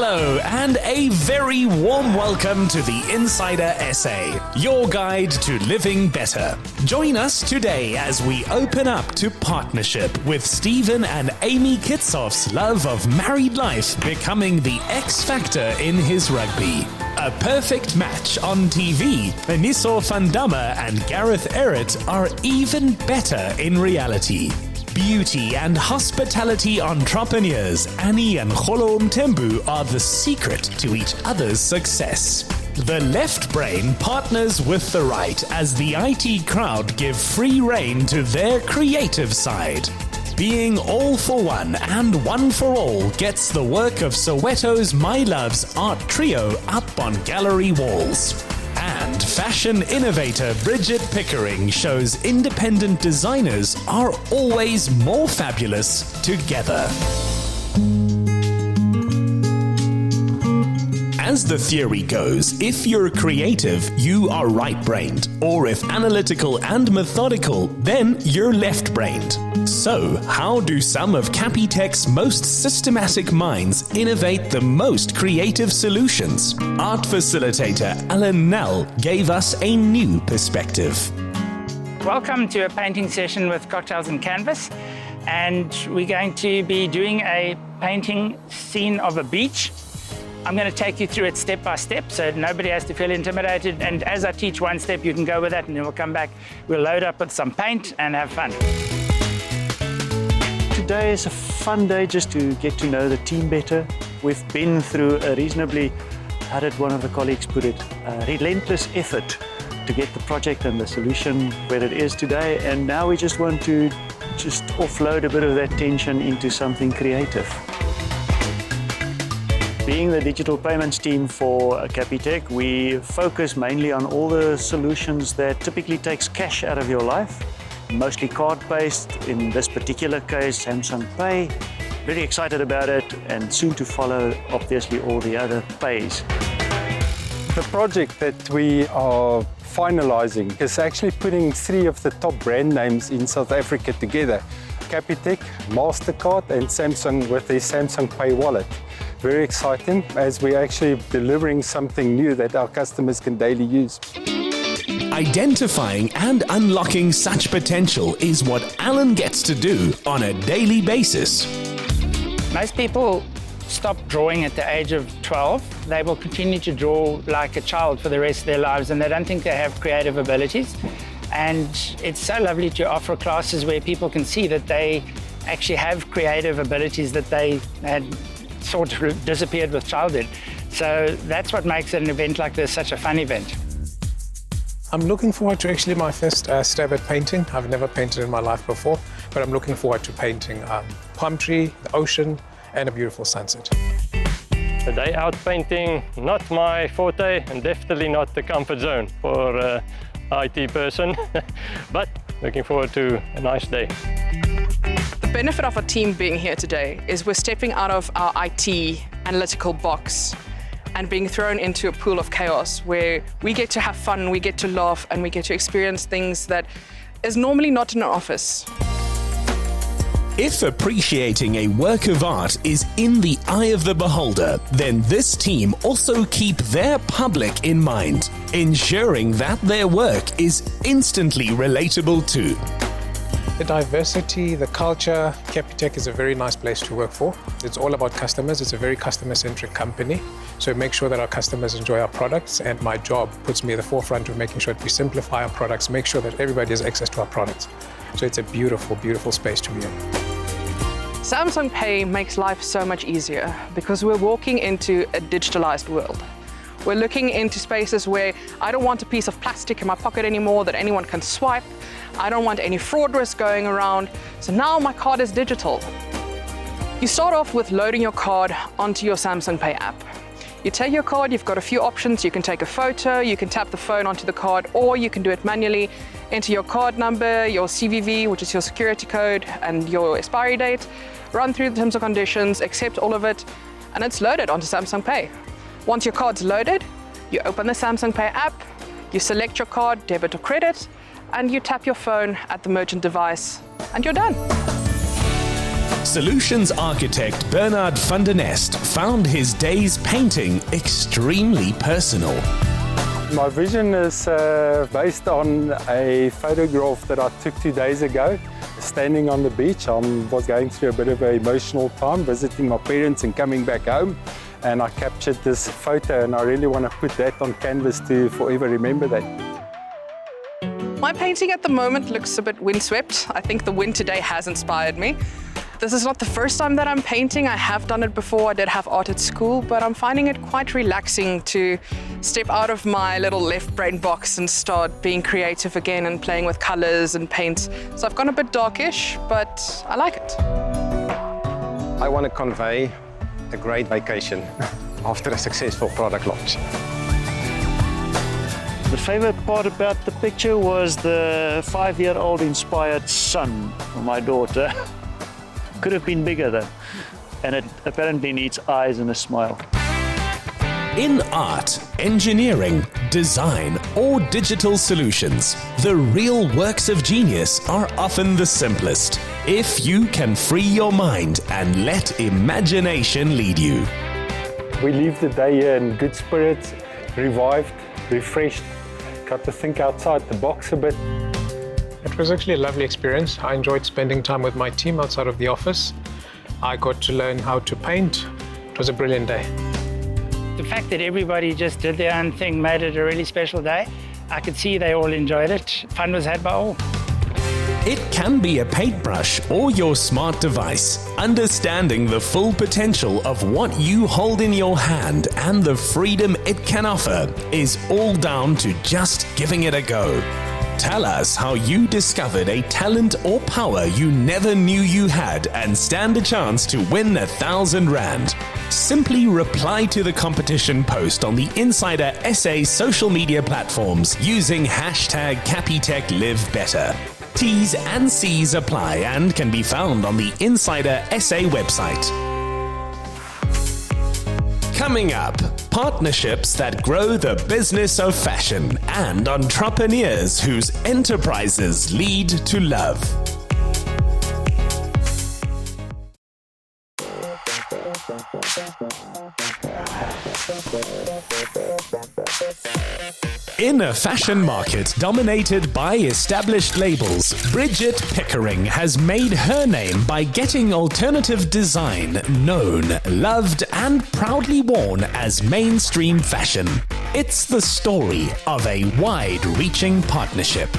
Hello, and a very warm welcome to the Insider Essay, your guide to living better. Join us today as we open up to partnership with Steven and Aimee Kitshoff's love of married life becoming the X factor in his rugby. A perfect match on TV, Qiniso Van Damme and Gareth Ehret are even better in reality. Beauty and hospitality entrepreneurs Annie and Kgolo Mthembu are the secret to each other's success. The left brain partners with the right as the IT crowd give free rein to their creative side. Being all for one and one for all gets the work of Soweto's My Loves art trio up on gallery walls. And fashion innovator Bridget Pickering shows independent designers are always more fabulous together. As the theory goes, if you're creative, you are right-brained, or if analytical and methodical, then you're left-brained. So, how do some of Capitec's most systematic minds innovate the most creative solutions? Art facilitator Alan Nell gave us a new perspective. Welcome to a painting session with Cocktails and Canvas, and we're going to be doing a painting scene of a beach. I'm going to take you through it step by step so nobody has to feel intimidated, and as I teach one step you can go with that and then we'll come back, we'll load up with some paint and have fun. Today is a fun day just to get to know the team better. We've been through a reasonably, how did one of the colleagues put it, a relentless effort to get the project and the solution where it is today, and now we just want to offload a bit of that tension into something creative. Being the digital payments team for Capitec, we focus mainly on all the solutions that typically takes cash out of your life, mostly card-based, in this particular case Samsung Pay. Very excited about it, and soon to follow obviously all the other pays. The project that we are finalizing is actually putting three of the top brand names in South Africa together. Capitec, MasterCard and Samsung with their Samsung Pay wallet. Very exciting as we're actually delivering something new that our customers can daily use. Identifying and unlocking such potential is what Alan gets to do on a daily basis. Most people stop drawing at the age of 12. They will continue to draw like a child for the rest of their lives, and they don't think they have creative abilities. And it's so lovely to offer classes where people can see that they actually have creative abilities that they had sort of disappeared with childhood. So that's what makes an event like this such a fun event. I'm looking forward to actually my first stab at painting. I've never painted in my life before, but I'm looking forward to painting palm tree, the ocean, and a beautiful sunset. A day out painting, not my forte, and definitely not the comfort zone for an IT person, but looking forward to a nice day. The benefit of our team being here today is we're stepping out of our IT analytical box and being thrown into a pool of chaos where we get to have fun, we get to laugh, and we get to experience things that is normally not in an office. If appreciating a work of art is in the eye of the beholder, then this team also keep their public in mind, ensuring that their work is instantly relatable too. The diversity, the culture, Capitec is a very nice place to work for. It's all about customers. It's a very customer-centric company. So make sure that our customers enjoy our products, and my job puts me at the forefront of making sure that we simplify our products, make sure that everybody has access to our products. So it's a beautiful, beautiful space to be in. Samsung Pay makes life so much easier because we're walking into a digitalized world. We're looking into spaces where I don't want a piece of plastic in my pocket anymore that anyone can swipe. I don't want any fraud risk going around. So now my card is digital. You start off with loading your card onto your Samsung Pay app. You take your card, you've got a few options. You can take a photo, you can tap the phone onto the card, or you can do it manually. Enter your card number, your CVV, which is your security code, and your expiry date. Run through the terms and conditions, accept all of it, and it's loaded onto Samsung Pay. Once your card's loaded, you open the Samsung Pay app, you select your card, debit or credit, and you tap your phone at the merchant device, and you're done. Solutions architect Bernard van der Nest found his day's painting extremely personal. My vision is based on a photograph that I took 2 days ago. Standing on the beach, I was going through a bit of an emotional time, visiting my parents and coming back home. And I captured this photo, and I really want to put that on canvas to forever remember that. My painting at the moment looks a bit windswept. I think the wind today has inspired me. This is not the first time that I'm painting. I have done it before. I did have art at school, but I'm finding it quite relaxing to step out of my little left brain box and start being creative again and playing with colors and paints. So I've gone a bit darkish, but I like it. I want to convey a great vacation after a successful product launch. The favorite part about the picture was the 5-year-old inspired son of my daughter. Could have been bigger though, and it apparently needs eyes and a smile. In art, engineering, design, or digital solutions, the real works of genius are often the simplest, if you can free your mind and let imagination lead you. We leave the day here in good spirits, revived, refreshed, got to think outside the box a bit. It was actually a lovely experience. I enjoyed spending time with my team outside of the office. I got to learn how to paint. It was a brilliant day. The fact that everybody just did their own thing made it a really special day. I could see they all enjoyed it. Fun was had by all. It can be a paintbrush or your smart device. Understanding the full potential of what you hold in your hand and the freedom it can offer is all down to just giving it a go. Tell us how you discovered a talent or power you never knew you had and stand a chance to win 1,000 Rand. Simply reply to the competition post on the Insider SA social media platforms using #CapitechLiveBetter. T's and C's apply and can be found on the Insider SA website. Coming up, partnerships that grow the business of fashion and entrepreneurs whose enterprises lead to love. In a fashion market dominated by established labels, Bridget Pickering has made her name by getting alternative design known, loved, and proudly worn as mainstream fashion. It's the story of a wide-reaching partnership.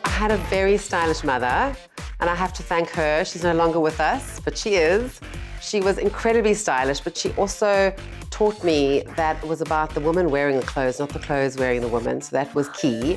I had a very stylish mother, and I have to thank her. She's no longer with us, but she is. She was incredibly stylish, but she also taught me that it was about the woman wearing the clothes, not the clothes wearing the woman, so that was key.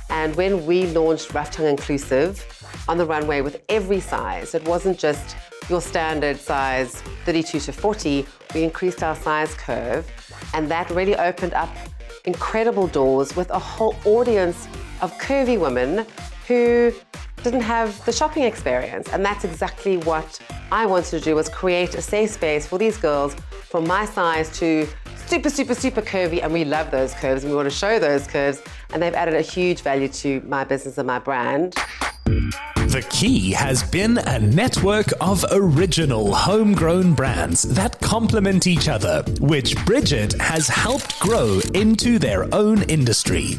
And when we launched Rough Tongue Inclusive on the runway with every size, it wasn't just your standard size 32 to 40, we increased our size curve, and that really opened up incredible doors with a whole audience of curvy women who didn't have the shopping experience. And that's exactly what I wanted to do, was create a safe space for these girls from my size to super, super, super curvy. And we love those curves and we want to show those curves. And they've added a huge value to my business and my brand. The key has been a network of original homegrown brands that complement each other, which Bridget has helped grow into their own industry.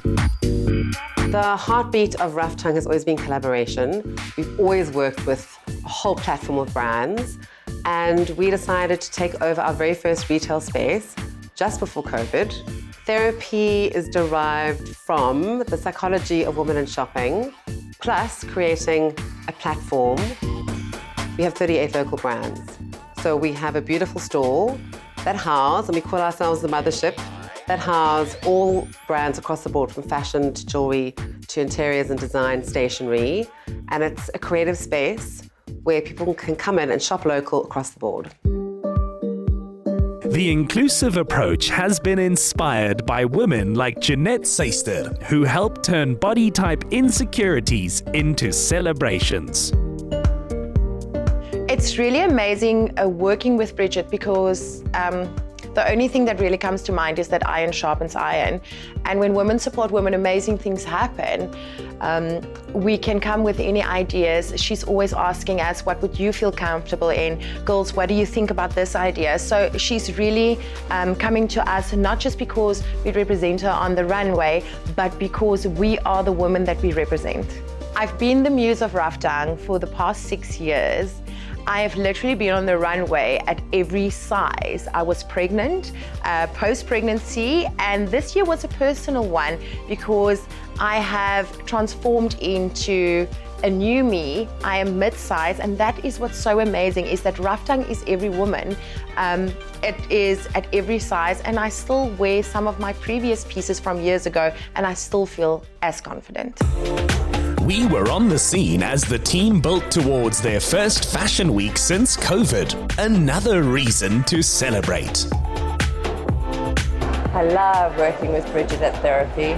The heartbeat of Rough Tongue has always been collaboration. We've always worked with a whole platform of brands, and we decided to take over our very first retail space just before COVID. Therapy is derived from the psychology of women and shopping, plus creating a platform. We have 38 local brands. So we have a beautiful store that house, and we call ourselves the mothership, that house all brands across the board, from fashion to jewelry to interiors and design, stationery. And it's a creative space where people can come in and shop local across the board. The inclusive approach has been inspired by women like Jeanette Seister, who helped turn body type insecurities into celebrations. It's really amazing working with Bridget because the only thing that really comes to mind is that iron sharpens iron. And when women support women, amazing things happen. We can come with any ideas. She's always asking us, what would you feel comfortable in? Girls, what do you think about this idea? So she's really coming to us, not just because we represent her on the runway, but because we are the women that we represent. I've been the muse of Rafting for the past 6 years. I have literally been on the runway at every size. I was pregnant, post-pregnancy, and this year was a personal one because I have transformed into a new me. I am mid-size, and that is what's so amazing, is that Rafting is every woman. It is at every size, and I still wear some of my previous pieces from years ago, and I still feel as confident. We were on the scene as the team built towards their first fashion week since COVID. Another reason to celebrate. I love working with Bridget at Therapy.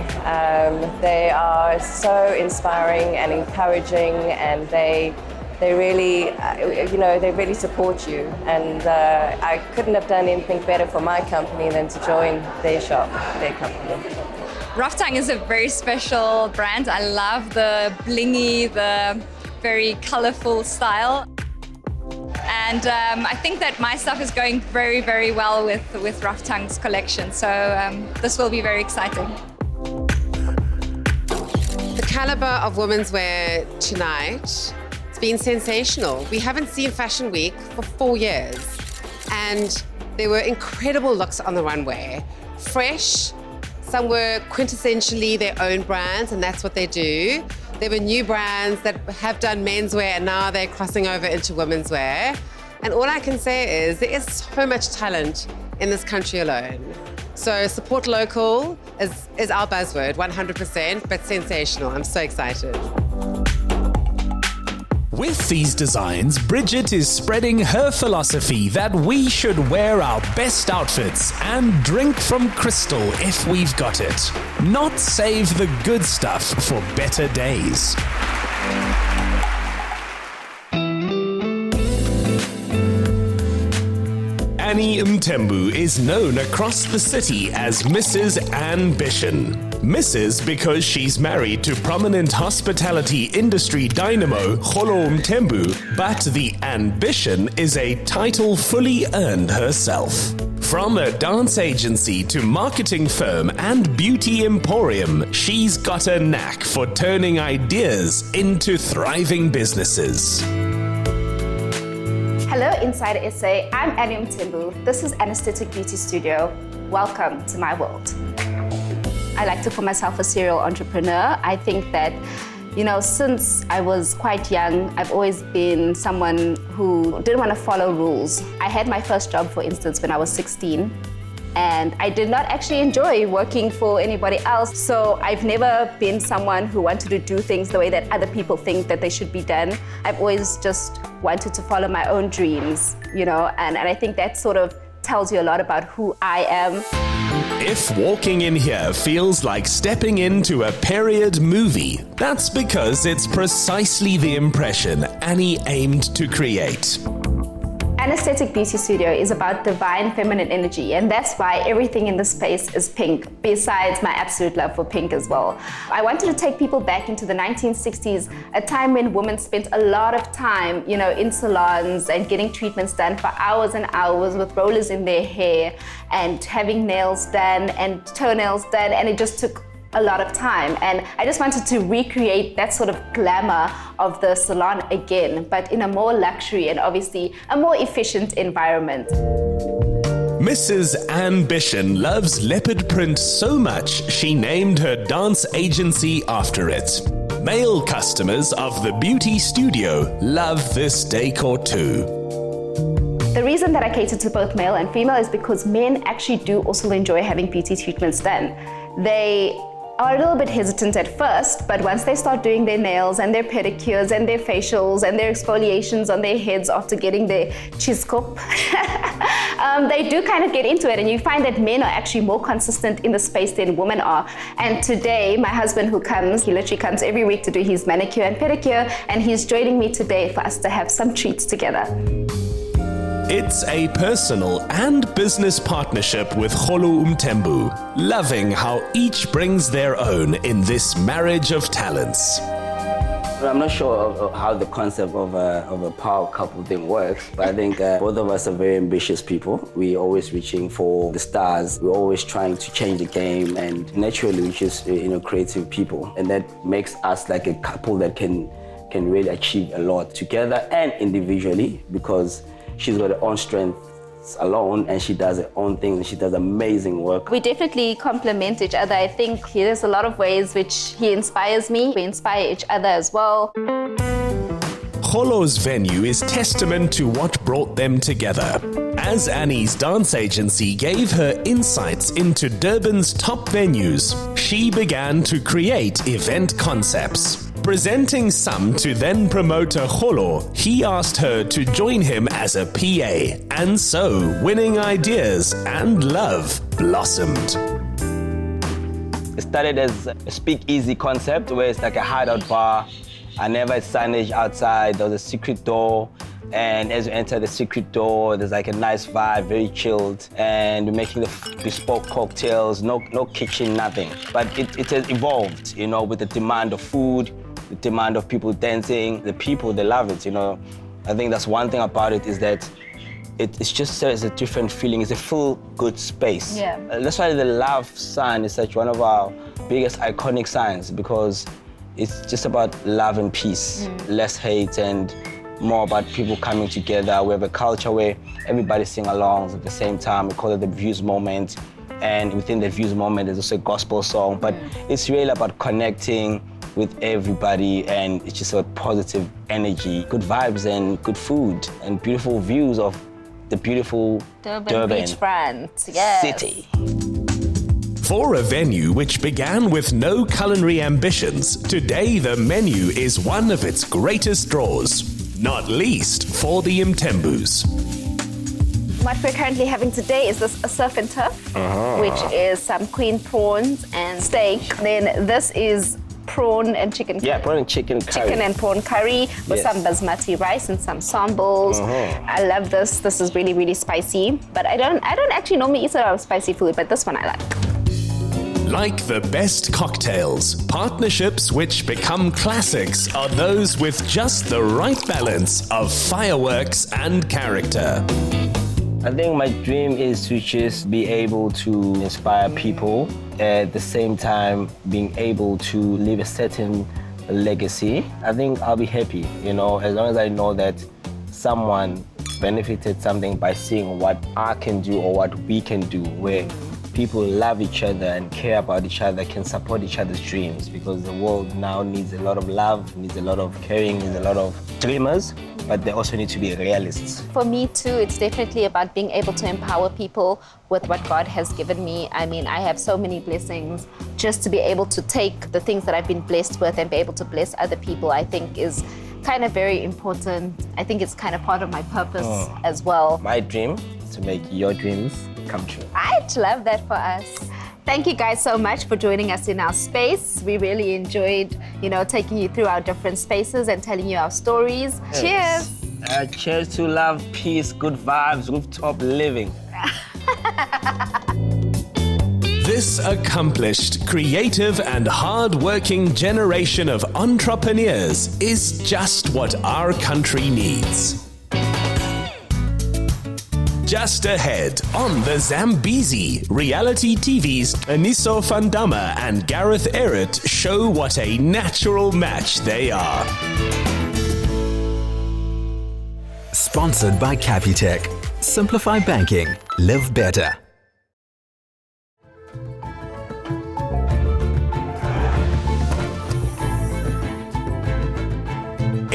They are so inspiring and encouraging, and they really, they really support you. And I couldn't have done anything better for my company than to join their shop, their company. Rafting is a very special brand. I love the blingy, the very colorful style. And I think that my stuff is going very, very well with Rafting's collection. So this will be very exciting. The caliber of women's wear tonight, it's been sensational. We haven't seen Fashion Week for 4 years. And there were incredible looks on the runway. Fresh. Some were quintessentially their own brands, and that's what they do. There were new brands that have done menswear, and now they're crossing over into women's wear. And all I can say is there is so much talent in this country alone. So support local is our buzzword, 100%, but sensational. I'm so excited. With these designs, Bridget is spreading her philosophy that we should wear our best outfits and drink from crystal if we've got it. Not save the good stuff for better days. Aimee Mthembu is known across the city as Mrs. Ambition. Mrs. because she's married to prominent hospitality industry dynamo Kgolo Mthembu, but the Ambition is a title fully earned herself. From a dance agency to marketing firm and beauty emporium, she's got a knack for turning ideas into thriving businesses. Hello Inside SA, I'm Aimee Mthembu. This is Anesthetic Beauty Studio. Welcome to my world. I like to call myself a serial entrepreneur. I think that, since I was quite young, I've always been someone who didn't want to follow rules. I had my first job, for instance, when I was 16. And I did not actually enjoy working for anybody else. So I've never been someone who wanted to do things the way that other people think that they should be done. I've always just wanted to follow my own dreams, and I think that sort of tells you a lot about who I am. If walking in here feels like stepping into a period movie, that's because it's precisely the impression Annie aimed to create. Anesthetic Beauty Studio is about divine feminine energy, and that's why everything in this space is pink, besides my absolute love for pink as well. I wanted to take people back into the 1960s, a time when women spent a lot of time, in salons and getting treatments done for hours and hours with rollers in their hair and having nails done and toenails done, and it just took a lot of time. And I just wanted to recreate that sort of glamour of the salon again, but in a more luxury and obviously a more efficient environment. Mrs. Ambition loves leopard print so much she named her dance agency after it. Male customers of the beauty studio love this decor too. The reason that I cater to both male and female is because men actually do also enjoy having beauty treatments done. They are a little bit hesitant at first, but once they start doing their nails and their pedicures and their facials and their exfoliations on their heads after getting their chiskop, they do kind of get into it, and you find that men are actually more consistent in the space than women are. And today, my husband he literally comes every week to do his manicure and pedicure, and he's joining me today for us to have some treats together. It's a personal and business partnership with Kgolo Mthembu, loving how each brings their own in this marriage of talents. I'm not sure of how the concept of a power couple thing works, but I think both of us are very ambitious people. We're always reaching for the stars. We're always trying to change the game, and naturally we're just creative people, and that makes us like a couple that can really achieve a lot together and individually, because she's got her own strength alone and she does her own things and she does amazing work. We definitely complement each other. I think there's a lot of ways which he inspires me. We inspire each other as well. Kgolo's venue is testament to what brought them together, as Annie's dance agency gave her insights into Durban's top venues. She began to create event concepts. Presenting some to then promoter Kgolo, he asked her to join him as a PA, and so winning ideas and love blossomed. It started as a speakeasy concept where it's like a hideout bar. I never had signage outside. There was a secret door, and as you enter the secret door, there's like a nice vibe, very chilled, and we're making the bespoke cocktails, no kitchen, nothing. But it has evolved, with the demand of food, the demand of people dancing. The people, they love it, I think that's one thing about it, is that it's just a different feeling. It's a full good space. Yeah. That's why the love sign is such one of our biggest iconic signs, because it's just about love and peace, less hate and more about people coming together. We have a culture where everybody sing alongs at the same time. We call it the Views Moment, and within the Views Moment there's also a gospel song, but it's really about connecting with everybody, and it's just a positive energy, good vibes and good food and beautiful views of the beautiful Durban beachfront, yes. city. For a venue which began with no culinary ambitions, today the menu is one of its greatest draws, not least for the Mthembus. What we're currently having today is this surf and turf, which is some queen prawns and steak. Then this is prawn and chicken curry. Yeah, prawn and chicken curry. Chicken and prawn curry with some basmati rice and some samballs. I love this. This is really, really spicy. But I don't actually normally eat a lot of spicy food, but this one I like. Like the best cocktails, partnerships which become classics are those with just the right balance of fireworks and character. I think my dream is to just be able to inspire people, at the same time being able to leave a certain legacy. I think I'll be happy, as long as I know that someone benefited something by seeing what I can do or what we can do, where people love each other and care about each other, can support each other's dreams, because the world now needs a lot of love, needs a lot of caring, needs a lot of dreamers, but they also need to be realists. For me too, it's definitely about being able to empower people with what God has given me. I mean, I have so many blessings. Just to be able to take the things that I've been blessed with and be able to bless other people, I think is kind of very important. I think it's kind of part of my purpose as well. My dream is to make your dreams come true. I'd love that for us. Thank you guys so much for joining us in our space. We really enjoyed, taking you through our different spaces and telling you our stories. Yes. Cheers. Cheers to love, peace, good vibes, rooftop living. This accomplished, creative and hard-working generation of entrepreneurs is just what our country needs. Just ahead, on the Zambezi, reality TV's Qiniso Van Damme and Gareth Ehret show what a natural match they are. Sponsored by Capitec. Simplify banking. Live better.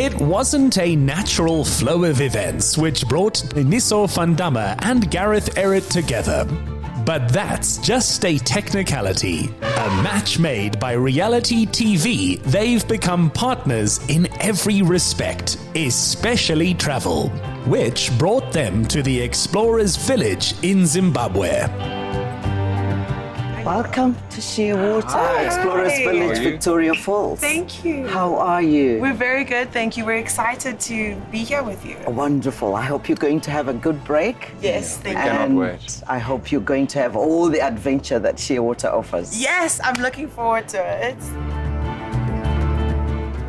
It wasn't a natural flow of events which brought Qiniso Van Damme and Gareth Ehret together. But that's just a technicality. A match made by reality TV, they've become partners in every respect, especially travel, which brought them to the Explorers Village in Zimbabwe. Welcome to Shearwater, Explorers Village, Victoria Falls. Thank you. How are you? We're very good, thank you. We're excited to be here with you. Wonderful. I hope you're going to have a good break. Yes, thank you. Cannot wait. I hope you're going to have all the adventure that Shearwater offers. Yes, I'm looking forward to it.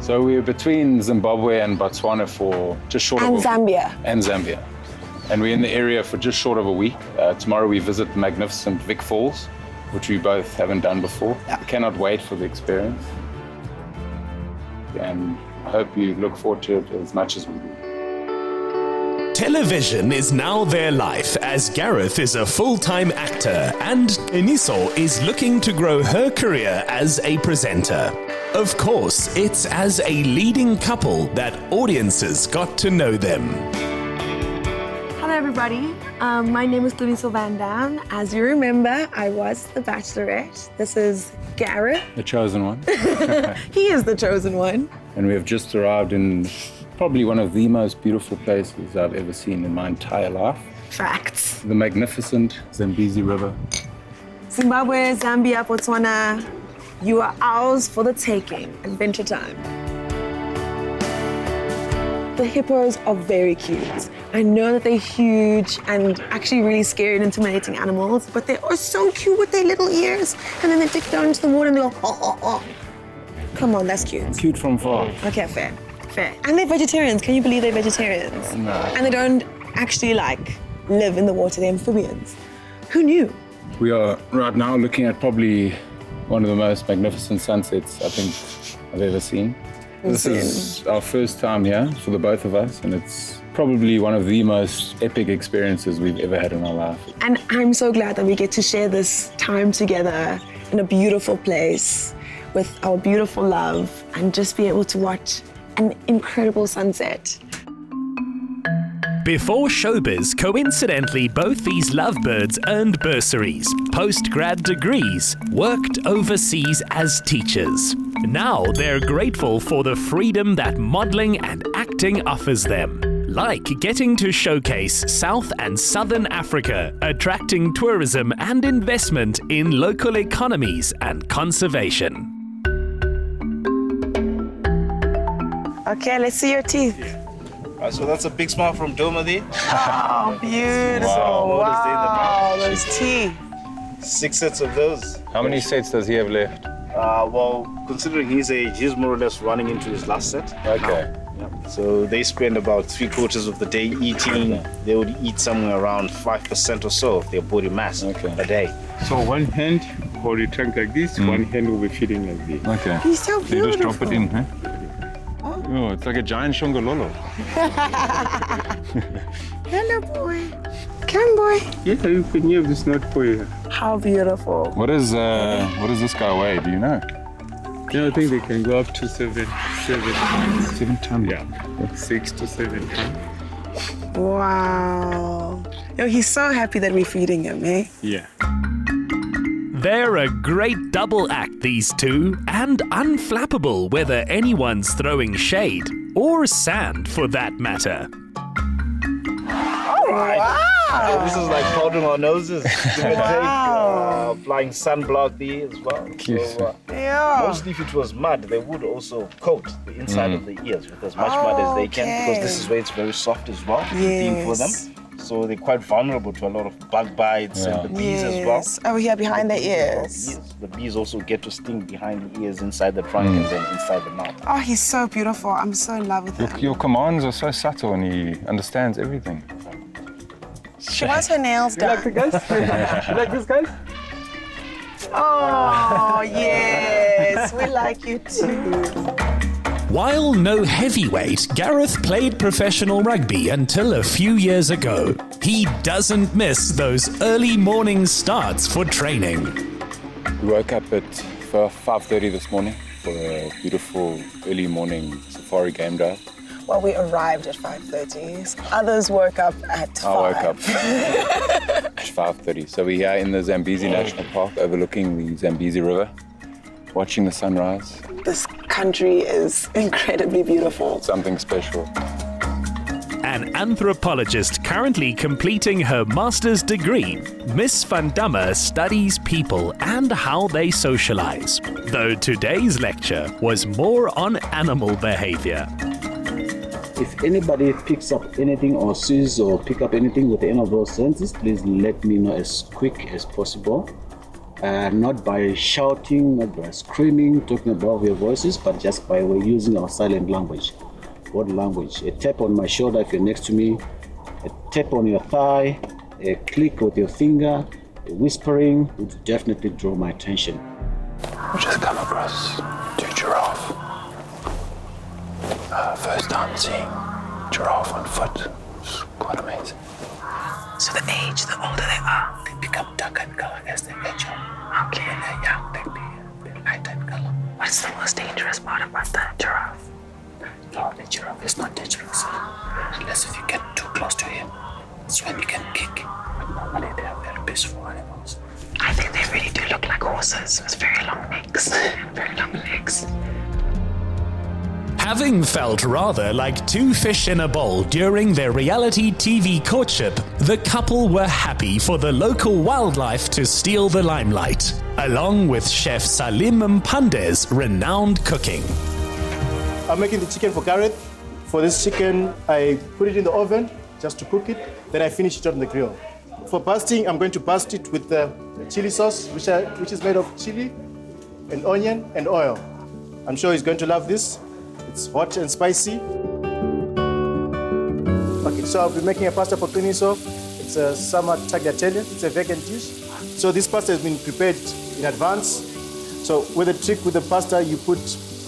So we're between Zimbabwe and Botswana for just short of a week. Zambia. And Zambia. And we're in the area for just short of a week. Tomorrow we visit the magnificent Vic Falls, which we both haven't done before. Cannot wait for the experience. And I hope you look forward to it as much as we do. Television is now their life, as Gareth is a full-time actor and Qiniso is looking to grow her career as a presenter. Of course, it's as a leading couple that audiences got to know them. Hello everybody, my name is Qiniso Van Damme. As you remember, I was the Bachelorette. This is Gareth. The chosen one. He is the chosen one. And we have just arrived in probably one of the most beautiful places I've ever seen in my entire life. Facts. The magnificent Zambezi River. Zimbabwe, Zambia, Botswana, you are ours for the taking. Adventure time. The hippos are very cute. I know that they're huge and actually really scary and intimidating animals, but they are so cute with their little ears. And then they dig down into the water and they go, oh. Come on, that's cute. Cute from far. Okay, fair. And they're vegetarians. Can you believe they're vegetarians? No. And they don't actually live in the water. They're amphibians. Who knew? We are right now looking at probably one of the most magnificent sunsets I think I've ever seen. This is our first time here for the both of us, and it's probably one of the most epic experiences we've ever had in our life. And I'm so glad that we get to share this time together in a beautiful place with our beautiful love and just be able to watch an incredible sunset. Before showbiz, coincidentally, both these lovebirds earned bursaries, post-grad degrees, worked overseas as teachers. Now they're grateful for the freedom that modeling and acting offers them, like getting to showcase South and Southern Africa, attracting tourism and investment in local economies and conservation. Okay, let's see your teeth. So that's a big smile from Doma there. Oh, beautiful. Wow, those teeth. 6 sets of those. How many sets does he have left? Well, considering his age, he's more or less running into his last set. Okay. Yeah. So they spend about 3/4 of the day eating. They would eat somewhere around 5% or so of their body mass a day. So one hand hold your trunk like this, one hand will be feeding like this. Okay. He's so beautiful. You just drop it in, huh? Oh, it's like a giant shongololo. Hello, boy. Come, boy. Yeah, you can have this not for you. How beautiful. What does this guy weigh? Do you know? Yeah, I think they can go up to 7 tons. Yeah, 6 to 7 tons. Wow. Yo, he's so happy that we're feeding him, eh? Yeah. They're a great double act, these two, and unflappable whether anyone's throwing shade, or sand for that matter. All right. Wow. So this is like powdering our noses. Applying sunblock there as well. So, mostly if it was mud, they would also coat the inside of the ears with as much mud as they can, because this is where it's very soft as well, thing for them. So they're quite vulnerable to a lot of bug bites and the bees as well. Over here behind the ears. Yes. The bees also get to sting behind the ears, inside the trunk, and then inside the mouth. Oh, he's so beautiful. I'm so in love with him. Your commands are so subtle and he understands everything. She wants her nails done. You like the guys? You like this, guys? Oh, yes. We like you too. While no heavyweight, Gareth played professional rugby until a few years ago. He doesn't miss those early morning starts for training. We woke up at 5:30 this morning for a beautiful early morning safari game drive. Well, we arrived at 5:30. Others woke up at 5. I woke up at 5:30. So we're here in the Zambezi National Park overlooking the Zambezi River, watching the sunrise. This country is incredibly beautiful. Something special. an anthropologist currently completing her master's degree, Miss Van Damme studies people and how they socialize. Though today's lecture was more on animal behavior. If anybody picks up anything or sees or pick up anything with any of those senses, please let me know as quick as possible. Not by shouting, not by screaming, talking above your voices, but just by using our silent language. Body language. A tap on my shoulder if you're next to me, a tap on your thigh, a click with your finger, a whispering would definitely draw my attention. We just come across two giraffe. First time seeing giraffe on foot. It's quite amazing. So the older they are, they become darker in color as they age on. Okay. When they're young, they be lighter in color. What's the most dangerous part about the giraffe? No, the giraffe is not dangerous. Unless if you get too close to him, that's when you can kick. But normally they are very peaceful animals. I think they really do look like horses with very long necks and very long legs. Having felt rather like two fish in a bowl during their reality TV courtship, the couple were happy for the local wildlife to steal the limelight, along with Chef Salim Mpande's renowned cooking. I'm making the chicken for Gareth. For this chicken, I put it in the oven just to cook it, then I finish it on the grill. For basting, I'm going to bast it with the chili sauce, which is made of chili and onion and oil. I'm sure he's going to love this. It's hot and spicy. Okay, so I'll be making a pasta for Qiniso. It's a summer tagliatelle. It's a vegan dish. So this pasta has been prepared in advance. So with the trick with the pasta, you put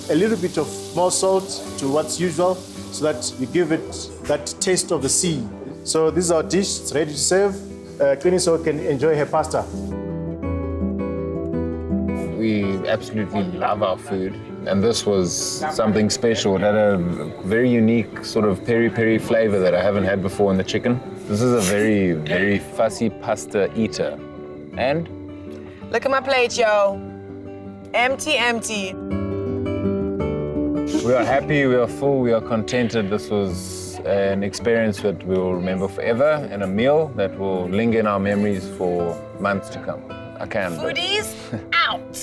a little bit of more salt to what's usual so that you give it that taste of the sea. So this is our dish. It's ready to serve. Qiniso can enjoy her pasta. We absolutely love our food. And this was something special. It had a very unique sort of peri-peri flavor that I haven't had before in the chicken. This is a very, very fussy pasta eater. And? Look at my plate, yo. Empty, empty. We are happy, we are full, we are contented. This was an experience that we will remember forever and a meal that will linger in our memories for months to come. I can. Foodies, out.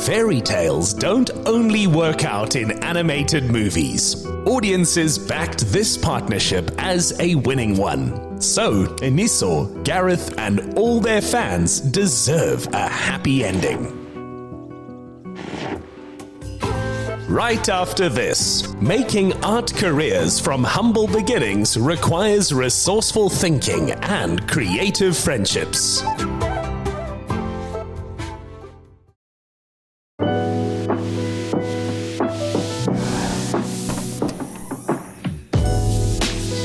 Fairy tales don't only work out in animated movies. Audiences backed this partnership as a winning one. So, Qiniso, Gareth, and all their fans deserve a happy ending. Right after this, making art careers from humble beginnings requires resourceful thinking and creative friendships.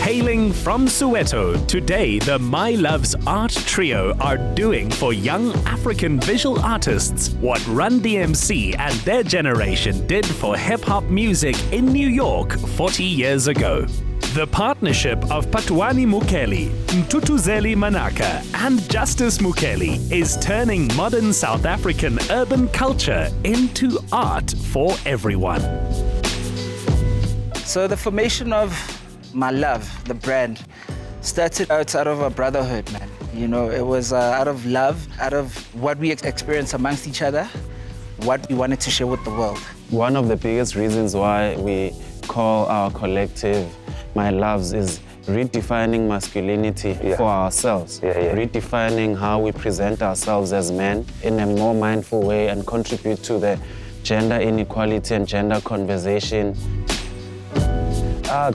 Hailing from Soweto, today the My Loves Art Trio are doing for young African visual artists what Run DMC and their generation did for hip-hop music in New York 40 years ago. The partnership of Patwani Mukeli, Mtutuzeli Manaka, and Justice Mukeli is turning modern South African urban culture into art for everyone. So the formation of My Love, the brand, started out of a brotherhood, man. You know, it was out of love, out of what we experienced amongst each other, what we wanted to share with the world. One of the biggest reasons why we call our collective My Loves is redefining masculinity for ourselves, redefining how we present ourselves as men in a more mindful way and contribute to the gender inequality and gender conversation.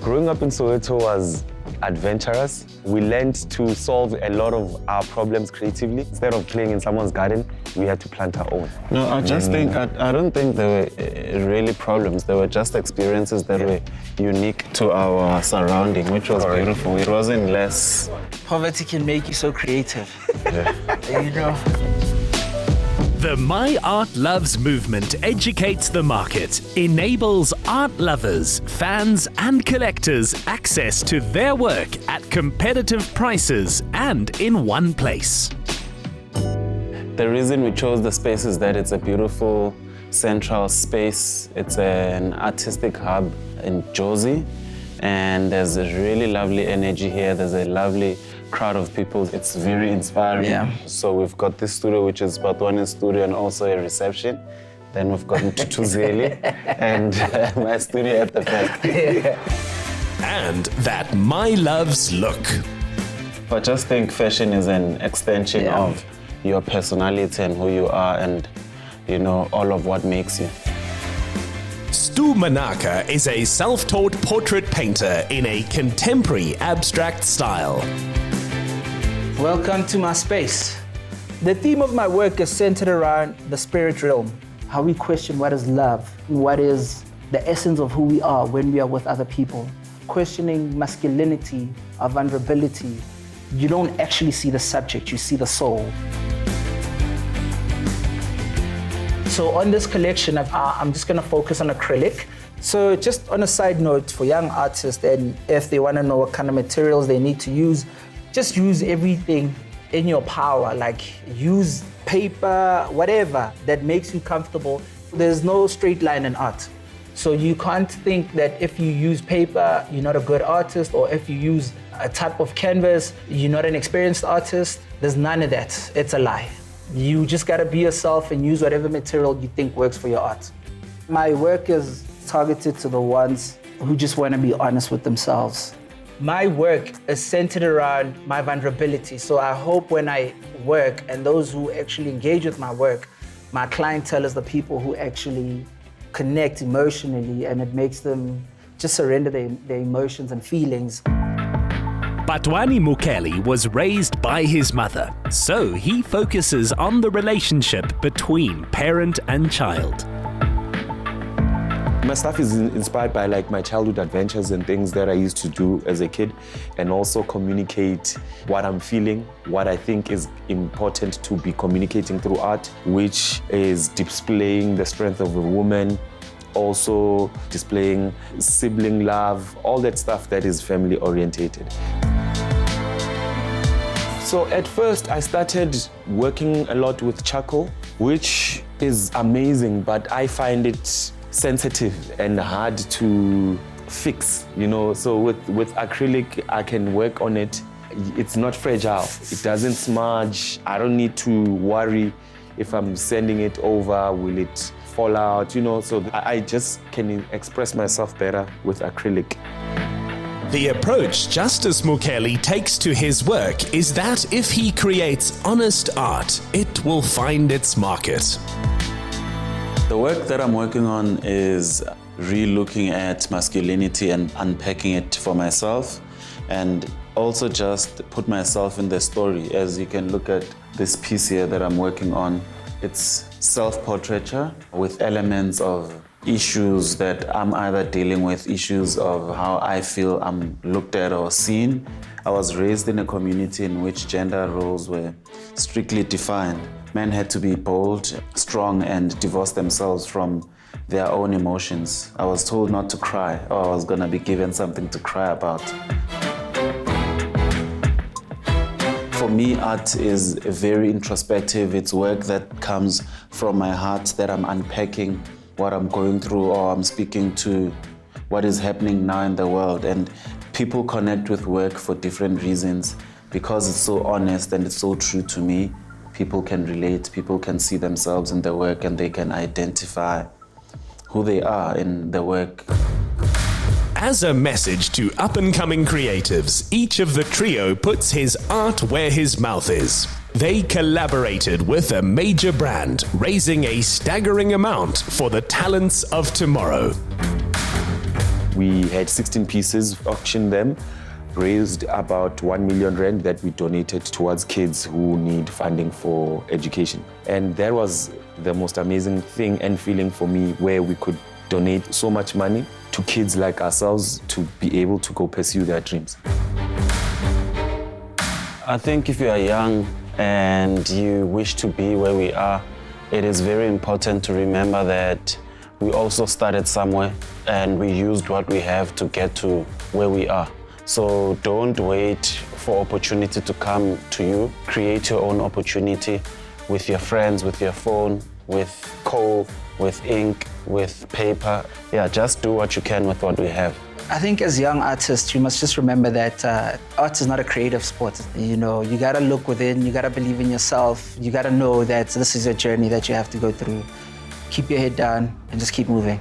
Growing up in Soweto was adventurous. We learned to solve a lot of our problems creatively. Instead of playing in someone's garden, we had to plant our own. No, I just think, I don't think there were really problems. There were just experiences that were unique to our surrounding, which was beautiful. It wasn't less. Poverty can make you so creative. You know. The My Art Loves movement educates the market, enables art lovers, fans, and collectors access to their work at competitive prices and in one place. The reason we chose the space is that it's a beautiful central space. It's an artistic hub in Jozi, and there's a really lovely energy here. There's a lovely crowd of people. It's very inspiring. Yeah. So we've got this studio, which is Batwani's studio, and also a reception. Then we've got Tutuzeli and my studio at the back. And that My Love's look. I just think fashion is an extension of your personality and who you are, and you know, all of what makes you. Stu Manaka is a self-taught portrait painter in a contemporary abstract style. Welcome to my space. The theme of my work is centered around the spirit realm, how we question what is love, what is the essence of who we are when we are with other people. Questioning masculinity, our vulnerability. You don't actually see the subject, you see the soul. So on this collection, I'm just gonna focus on acrylic. So just on a side note for young artists, and if they wanna know what kind of materials they need to use, just use everything in your power, like use paper, whatever that makes you comfortable. There's no straight line in art. So you can't think that if you use paper, you're not a good artist, or if you use a type of canvas, you're not an experienced artist. There's none of that. It's a lie. You just gotta be yourself and use whatever material you think works for your art. My work is targeted to the ones who just wanna be honest with themselves. My work is centered around my vulnerability. So I hope when I work and those who actually engage with my work, my clientele is the people who actually connect emotionally, and it makes them just surrender their emotions and feelings. Batwani Mukeli was raised by his mother, so he focuses on the relationship between parent and child. My stuff is inspired by like my childhood adventures and things that I used to do as a kid, and also communicate what I'm feeling, what I think is important to be communicating through art, which is displaying the strength of a woman, also displaying sibling love, all that stuff that is family orientated. So at first I started working a lot with charcoal, which is amazing, but I find it sensitive and hard to fix, you know. So with acrylic, I can work on it. It's not fragile. It doesn't smudge. I don't need to worry if I'm sending it over, will it fall out, you know. So I just can express myself better with acrylic. The approach Justice Mukeli takes to his work is that if he creates honest art, it will find its market. The work that I'm working on is re-looking at masculinity and unpacking it for myself, and also just put myself in the story. As you can look at this piece here that I'm working on, it's self-portraiture with elements of issues that I'm either dealing with, issues of how I feel I'm looked at or seen. I was raised in a community in which gender roles were strictly defined. Men had to be bold, strong, and divorce themselves from their own emotions. I was told not to cry, or I was gonna be given something to cry about. For me, art is very introspective. It's work that comes from my heart, that I'm unpacking what I'm going through, or I'm speaking to what is happening now in the world. And people connect with work for different reasons. Because it's so honest and it's so true to me, people can relate, people can see themselves in the work, and they can identify who they are in the work. As a message to up-and-coming creatives, each of the trio puts his art where his mouth is. They collaborated with a major brand, raising a staggering amount for the talents of tomorrow. We had 16 pieces, auctioned them, raised about 1 million rand that we donated towards kids who need funding for education. And that was the most amazing thing and feeling for me, where we could donate so much money to kids like ourselves to be able to go pursue their dreams. I think if you are young and you wish to be where we are, it is very important to remember that we also started somewhere and we used what we have to get to where we are. So don't wait for opportunity to come to you. Create your own opportunity with your friends, with your phone, with coal, with ink, with paper. Yeah, just do what you can with what we have. I think as young artists, you must just remember that art is not a creative sport. You know, you gotta look within, you gotta believe in yourself, you gotta know that this is a journey that you have to go through. Keep your head down and just keep moving.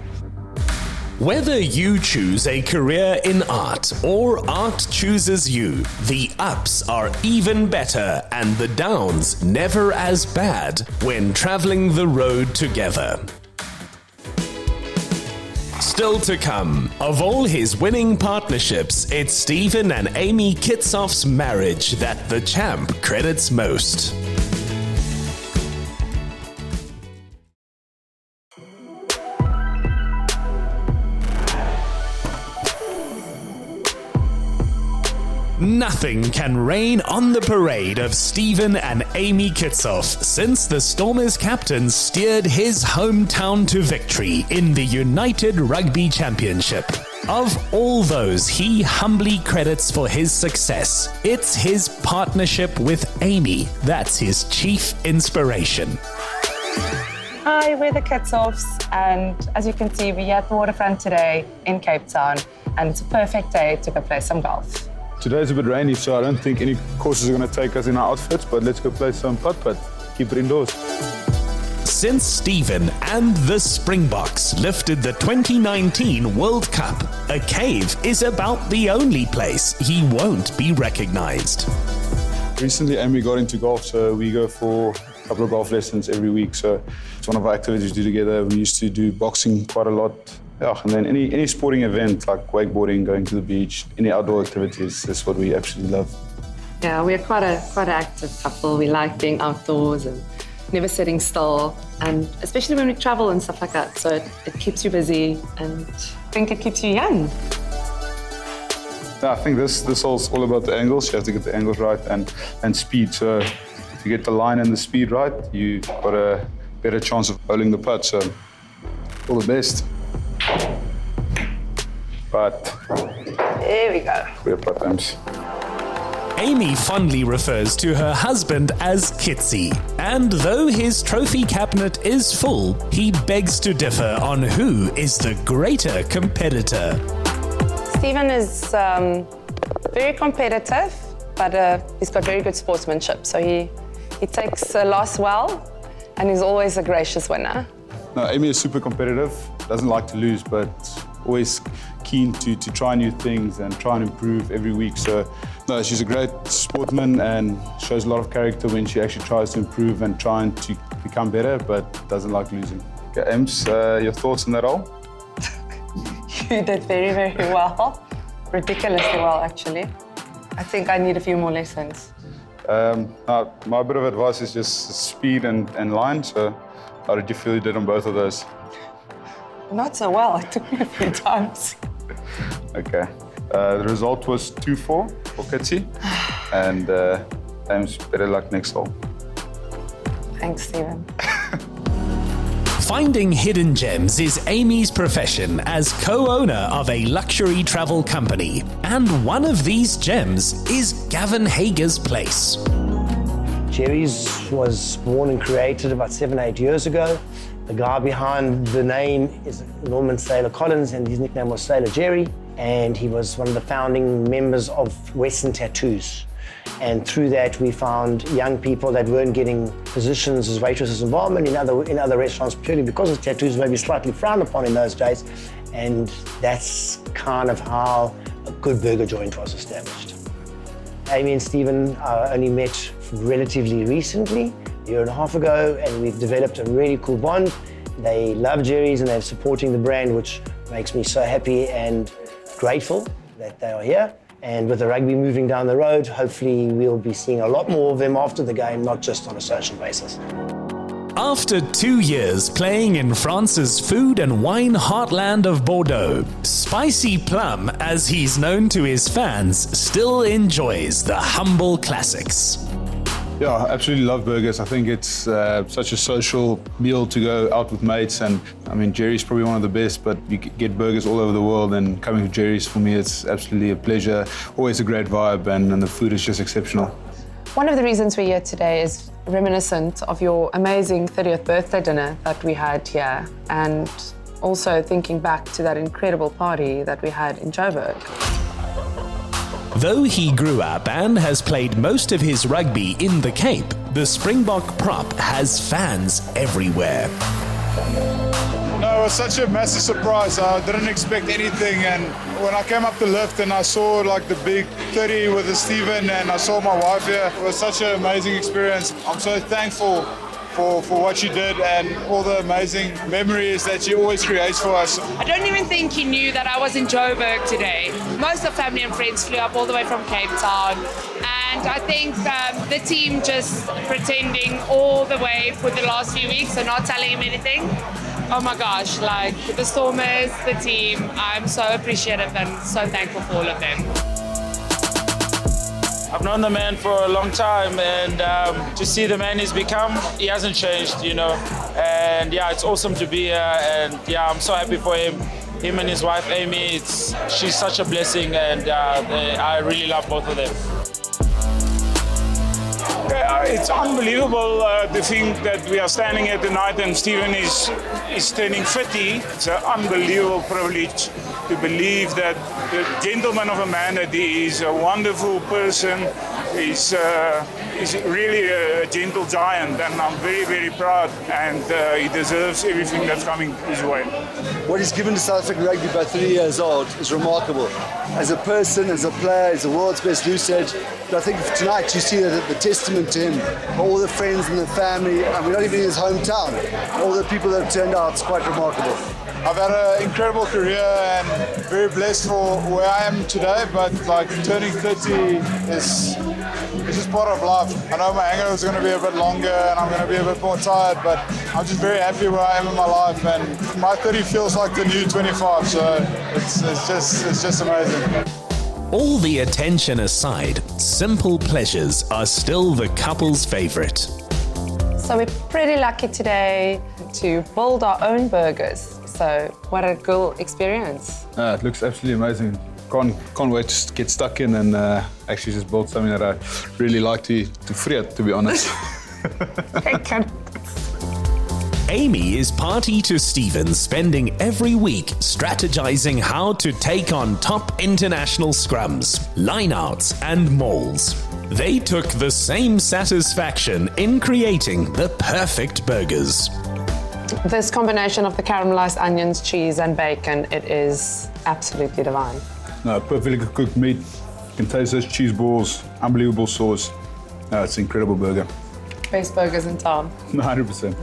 Whether you choose a career in art or art chooses you, the ups are even better and the downs never as bad when traveling the road together. Still to come, of all his winning partnerships, it's Steven and Aimee Kitshoff's marriage that the champ credits most. Nothing can rain on the parade of Steven and Aimee Kitshoff since the Stormers captain steered his hometown to victory in the United Rugby Championship. Of all those he humbly credits for his success, it's his partnership with Aimee that's his chief inspiration. Hi, we're the Kitshoffs, and as you can see, we're at the waterfront today in Cape Town, and it's a perfect day to go play some golf. Today's a bit rainy, so I don't think any courses are going to take us in our outfits, but let's go play some putt-putt. Keep it indoors. Since Steven and the Springboks lifted the 2019 World Cup, a cave is about the only place he won't be recognized. Recently, Aimee got into golf, so we go for a couple of golf lessons every week. So it's one of our activities we do together. We used to do boxing quite a lot. Yeah, and then any sporting event like wakeboarding, going to the beach, any outdoor activities, that's what we absolutely love. Yeah, we're quite an active couple. We like being outdoors and never sitting still, and especially when we travel and stuff like that. So it keeps you busy, and I think it keeps you young. Yeah, I think this all about the angles. You have to get the angles right and speed. So if you get the line and the speed right, you've got a better chance of bowling the putt. So all the best. But there we go. We're putt-ums. Aimee fondly refers to her husband as Kitsy, and though his trophy cabinet is full, he begs to differ on who is the greater competitor. Steven is very competitive, but he's got very good sportsmanship. So he takes a loss well, and he's always a gracious winner. No, Aimee is super competitive, doesn't like to lose, but always keen to try new things and try and improve every week. So, no, she's a great sportsman and shows a lot of character when she actually tries to improve and trying to become better, but doesn't like losing. Okay, Ems, your thoughts on that all? You did very, very well. Ridiculously well, actually. I think I need a few more lessons. My bit of advice is just speed and line. So how did you feel you did on both of those? Not so well. It took me a few times. Okay. The result was 2-4 for Kitsy. And Ems, better luck next hole. Thanks, Steven. Finding hidden gems is Aimee's profession as co-owner of a luxury travel company. And one of these gems is Gavin Hager's place. Jerry's was born and created about 7-8 years ago. The guy behind the name is Norman Sailor Collins, and his nickname was Sailor Jerry. And he was one of the founding members of Western Tattoos. And through that, we found young people that weren't getting positions as waitresses and barmen in other restaurants purely because of tattoos, maybe slightly frowned upon in those days. And that's kind of how a good burger joint was established. Aimee and Steven only met relatively recently, a year and a half ago, and we've developed a really cool bond. They love Jerry's and they're supporting the brand, which makes me so happy and grateful that they are here. And with the rugby moving down the road, hopefully we'll be seeing a lot more of them after the game, not just on a social basis. After 2 years playing in France's food and wine heartland of Bordeaux, Spicy Plum, as he's known to his fans, still enjoys the humble classics. Yeah, I absolutely love burgers. I think it's such a social meal to go out with mates. And I mean, Jerry's probably one of the best, but you get burgers all over the world. And coming to Jerry's, for me, it's absolutely a pleasure. Always a great vibe, and the food is just exceptional. One of the reasons we're here today is reminiscent of your amazing 30th birthday dinner that we had here. And Also thinking back to that incredible party that we had in Joburg. Though he grew up and has played most of his rugby in the Cape, the Springbok prop has fans everywhere. No, it was such a massive surprise. I didn't expect anything, and when I came up the lift and I saw like the big 30 with the Steven and I saw my wife here, it was such an amazing experience. I'm so thankful for what she did and all the amazing memories that she always creates for us. I don't even think he knew that I was in Joburg today. Most of family and friends flew up all the way from Cape Town, and I think the team just pretending all the way for the last few weeks and not telling him anything. Oh my gosh, like the Stormers, the team, I'm so appreciative and so thankful for all of them. I've known the man for a long time, and to see the man he's become, he hasn't changed, you know. And yeah, it's awesome to be here, and yeah, I'm so happy for him. Him and his wife, Amy, she's such a blessing, and I really love both of them. It's unbelievable to think that we are standing here tonight and Steven is turning 50. It's an unbelievable privilege to believe that the gentleman of a man that he is, a wonderful person, is really a gentle giant, and I'm very, very proud, and he deserves everything that's coming his way. What he's given to South African rugby by 30 years old is remarkable. As a person, as a player, he's the world's best loosehead. But I think tonight you see the testament to him, all the friends and the family, and we're not even in his hometown. All the people that have turned out, it's quite remarkable. I've had an incredible career and very blessed for where I am today, but like turning 30 is just part of life. I know my hangover is going to be a bit longer and I'm going to be a bit more tired, but I'm just very happy where I am in my life, and my 30 feels like the new 25, so it's just amazing. All the attention aside, simple pleasures are still the couple's favorite. So we're pretty lucky today to build our own burgers. So what a cool experience. It looks absolutely amazing. Can't wait to get stuck in and actually just build something that I really like to friet, to be honest. Amy is party to Steven, spending every week strategizing how to take on top international scrums, lineouts, and mauls. They took the same satisfaction in creating the perfect burgers. This combination of the caramelized onions, cheese, and bacon, it is absolutely divine. No, perfectly cooked meat. You can taste those cheese balls, unbelievable sauce. It's an incredible burger. Best burgers in town. 100%.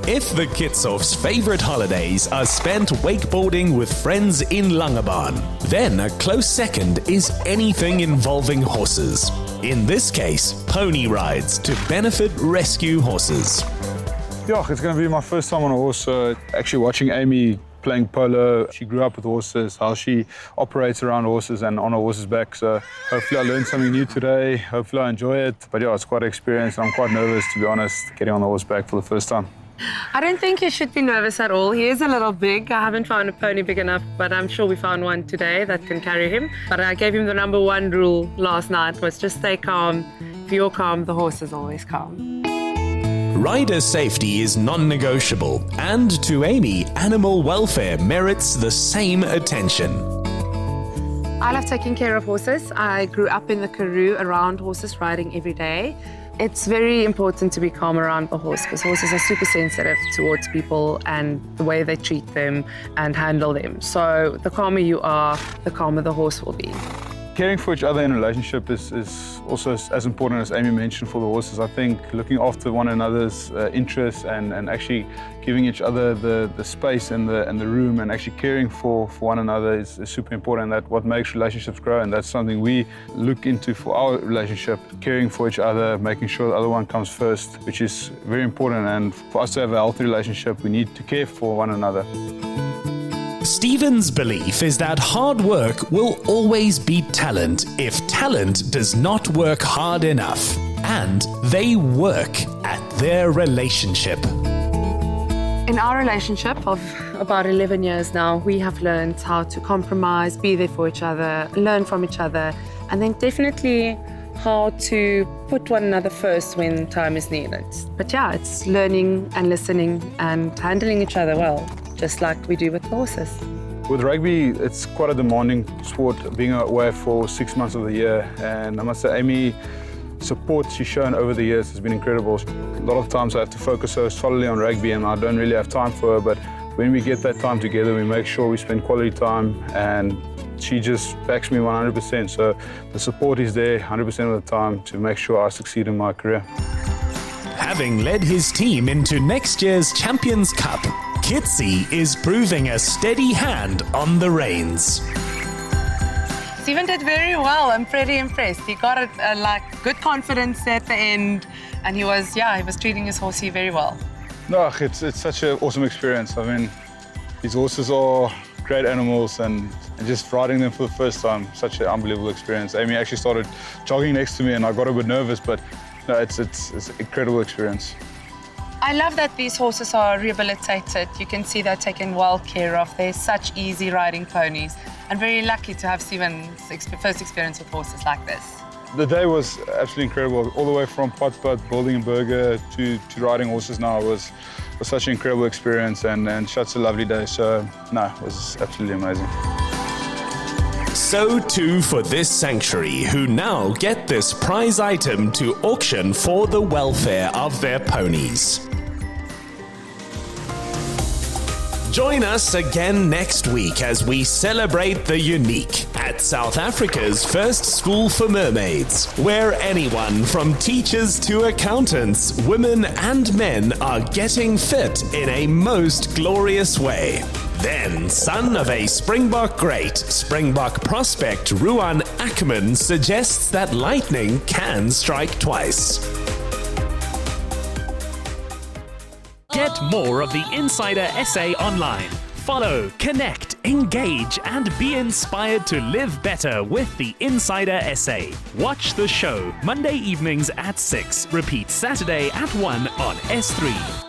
If the Kitshoffs' favorite holidays are spent wakeboarding with friends in Langebaan, then a close second is anything involving horses. In this case, pony rides to benefit rescue horses. Yeah, it's going to be my first time on a horse. Actually watching Amy playing polo, she grew up with horses, how she operates around horses and on a horse's back. So hopefully I learned something new today. Hopefully I enjoy it. But yeah, it's quite an experience. I'm quite nervous, to be honest, getting on the horseback for the first time. I don't think you should be nervous at all. He is a little big. I haven't found a pony big enough, but I'm sure we found one today that can carry him. But I gave him the #1 rule last night was just stay calm. If you're calm, the horse is always calm. Rider safety is non-negotiable, and to Amy, animal welfare merits the same attention. I love taking care of horses. I grew up in the Karoo around horses, riding every day. It's very important to be calm around the horse because horses are super sensitive towards people and the way they treat them and handle them. So the calmer you are, the calmer the horse will be. Caring for each other in a relationship is also as important as Amy mentioned for the horses. I think looking after one another's interests and actually giving each other the space and the room and actually caring for one another is super important. That's what makes relationships grow, and that's something we look into for our relationship. Caring for each other, making sure the other one comes first, which is very important. And for us to have a healthy relationship, we need to care for one another. Steven's belief is that hard work will always beat talent if talent does not work hard enough. And they work at their relationship. In our relationship of about 11 years now, we have learned how to compromise, be there for each other, learn from each other, and then definitely how to put one another first when time is needed. But yeah, it's learning and listening and handling each other well. just like we do with horses. With rugby, it's quite a demanding sport, being away for 6 months of the year. And I must say, Aimee, support she's shown over the years has been incredible. A lot of times I have to focus so solely on rugby and I don't really have time for her, but when we get that time together, we make sure we spend quality time, and she just backs me 100%. So the support is there 100% of the time to make sure I succeed in my career. Having led his team into next year's Champions Cup, Kitsy is proving a steady hand on the reins. Steven did very well. I'm pretty impressed. He got good confidence at the end, and he was treating his horsey very well. No, it's such an awesome experience. I mean, these horses are great animals, and just riding them for the first time, such an unbelievable experience. Aimee actually started jogging next to me, and I got a bit nervous, but no, it's an incredible experience. I love that these horses are rehabilitated. You can see they're taken well care of. They're such easy riding ponies. I'm very lucky to have Steven's first experience with horses like this. The day was absolutely incredible. All the way from putt, building a burger to riding horses now was such an incredible experience, and such a lovely day. So, no, it was absolutely amazing. So too for this sanctuary, who now get this prize item to auction for the welfare of their ponies. Join us again next week as we celebrate the unique at South Africa's first school for mermaids, where anyone from teachers to accountants, women and men are getting fit in a most glorious way. Then, son of a Springbok great, Springbok prospect Ruan Ackerman suggests that lightning can strike twice. Get more of the Insider Essay online. Follow, connect, engage, and be inspired to live better with the Insider Essay. Watch the show Monday evenings at 6. Repeat Saturday at 1 on S3.